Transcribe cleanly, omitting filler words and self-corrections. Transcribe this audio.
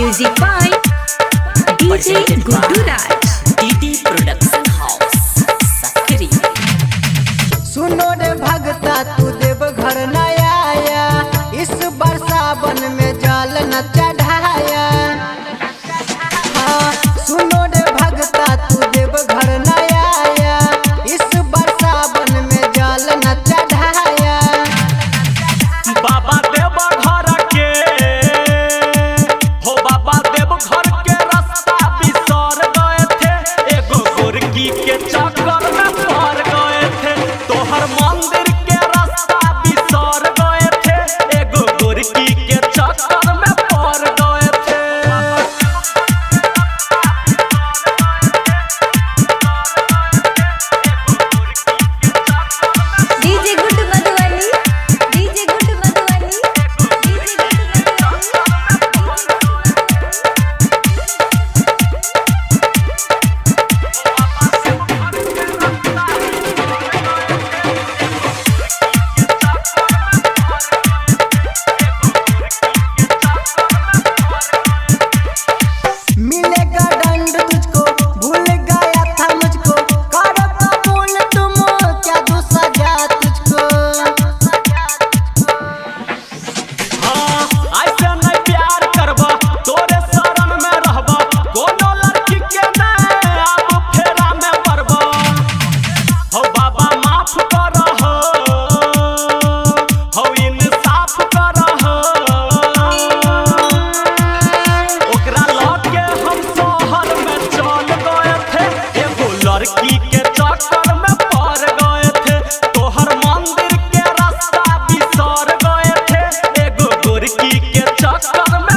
Music by DJ Guddu Raj. DD Production House, Sakri. सुनो रे भगता तू देव घर न आया, इस बार सावन में जल न चढ़ाया। हाँ, सुनो रे भगता तू देव घर न आया, इस बार सावन में जल न चढ़ाया। बाबा देव घर के हो, बाबा देव घर के रास्ता बिसर गए थे, एगो गोरकी के चक्कर में पड़ गए थे। तोहर मंदिर के रास्ता बिसर गए थे, एगो गोरकी के चक्कर में पड़ गए थे। DJ Guddu Madhubani, DJ Guddu Madhubani, DJ Guddu मिलेगा दंड तुझको, भूल गया था मुझको, करो कबूल तुम, क्या दो सजा तुझको। हाँ, ऐसे नहीं प्यार करबा, तोरे शरण में रहबा, कोनो लड़की के नहीं अब फेरा में पड़बा। हो बाबा माफ करहो, हो इंसाफ करहो, ओकरा लौके हम शहर में चल गए थे, एगो लड़की के चक्कर में पड़ गए थे। तोहर मंदिर के रास्ता बिसर गए थे, एगो गोरकी के चक्कर में